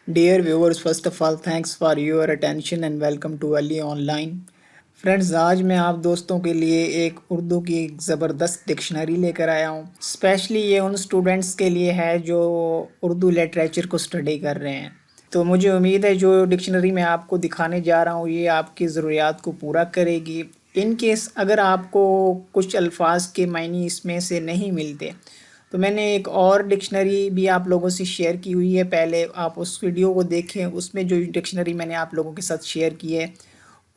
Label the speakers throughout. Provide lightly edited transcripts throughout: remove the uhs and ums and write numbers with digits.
Speaker 1: Dear viewers, first of all, thanks for your attention and welcome to Ali Online. Friends, आज मैं आप दोस्तों के लिए एक उर्दू की एक ज़बरदस्त डिक्शनरी लेकर आया हूँ। स्पेशली ये उन स्टूडेंट्स के लिए है जो उर्दू लिटरेचर को स्टडी कर रहे हैं। तो मुझे उम्मीद है जो डिक्शनरी मैं आपको दिखाने जा रहा हूँ ये आपकी ज़रूरियात को पूरा करेगी। इन केस अगर आपको कुछ अल्फाज के मायने इसमें से नहीं मिलते तो मैंने एक और डिक्शनरी भी आप लोगों से शेयर की हुई है, पहले आप उस वीडियो को देखें। उसमें जो डिक्शनरी मैंने आप लोगों के साथ शेयर की है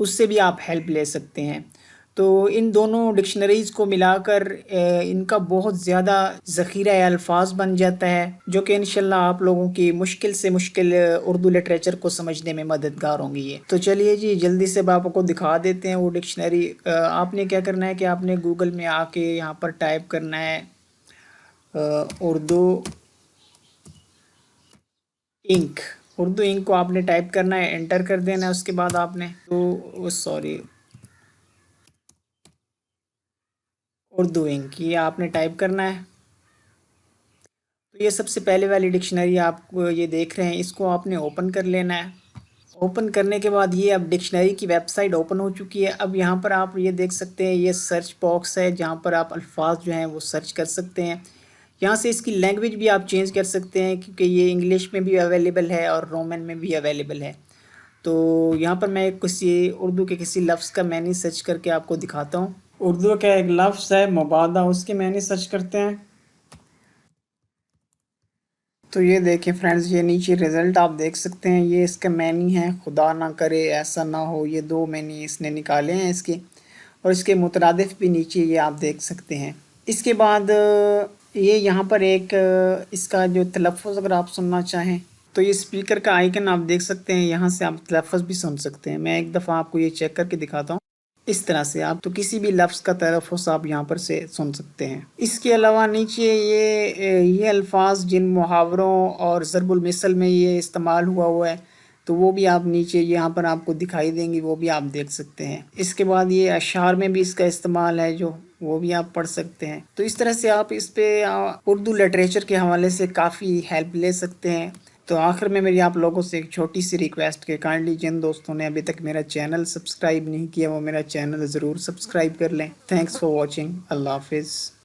Speaker 1: उससे भी आप हेल्प ले सकते हैं। तो इन दोनों डिक्शनरीज़ को मिलाकर इनका बहुत ज़्यादा ज़ख़ीरा अल्फाज बन जाता है जो कि इंशाल्लाह आप लोगों की मुश्किल से मुश्किल उर्दू लिटरेचर को समझने में मददगार होंगी ये। तो चलिए जी, जल्दी से आपको दिखा देते हैं वो डिक्शनरी। आपने क्या करना है कि आपने गूगल में आके यहाँ पर टाइप करना है उर्दू इंक। उर्दू इंक को आपने टाइप करना है, एंटर कर देना है। उसके बाद आपने उर्दू इंक ये आपने टाइप करना है। तो ये सबसे पहले वाली डिक्शनरी आप ये देख रहे हैं, इसको आपने ओपन कर लेना है। ओपन करने के बाद ये अब डिक्शनरी की वेबसाइट ओपन हो चुकी है। अब यहाँ पर आप ये देख सकते हैं, ये सर्च बॉक्स है जहाँ पर आप अल्फाज जो हैं वो सर्च कर सकते हैं। यहाँ से इसकी लैंग्वेज भी आप चेंज कर सकते हैं क्योंकि ये इंग्लिश में भी अवेलेबल है और रोमन में भी अवेलेबल है। तो यहाँ पर मैं किसी उर्दू के किसी लफ्ज़ का मैनी सर्च करके आपको दिखाता हूँ। उर्दू का एक लफ्ज़ है मुबादा, उसके मैनी सर्च करते हैं। तो ये देखिए फ्रेंड्स, ये नीचे रिज़ल्ट आप देख सकते हैं, ये इसका मैनी है खुदा ना करे ऐसा ना हो। ये दो मैनी इसने निकाले हैं इसके, और इसके मुतरादिफ भी नीचे ये आप देख सकते हैं। इसके बाद ये यहाँ पर एक इसका जो तलफ़्फ़ुज़ अगर आप सुनना चाहें तो ये स्पीकर का आइकन आप देख सकते हैं, यहाँ से आप तलफ़्फ़ुज़ भी सुन सकते हैं। मैं एक दफ़ा आपको ये चेक करके दिखाता हूँ। इस तरह से आप तो किसी भी लफ्ज़ का तलफ़्फ़ुज़ आप यहाँ पर से सुन सकते हैं। इसके अलावा नीचे ये अल्फाज जिन मुहावरों और ज़रबुल मिसल में ये इस्तेमाल हुआ है तो वो भी आप नीचे यहाँ पर आपको दिखाई देंगी, वो भी आप देख सकते हैं। इसके बाद ये अशार में भी इसका इस्तेमाल है जो वो भी आप पढ़ सकते हैं। तो इस तरह से आप इस पे उर्दू लिटरेचर के हवाले से काफ़ी हेल्प ले सकते हैं। तो आखिर में मेरी आप लोगों से एक छोटी सी रिक्वेस्ट कि काइंडली जिन दोस्तों ने अभी तक मेरा चैनल सब्सक्राइब नहीं किया वो मेरा चैनल ज़रूर सब्सक्राइब कर लें। Thanks for watching. अल्लाह हाफिज़।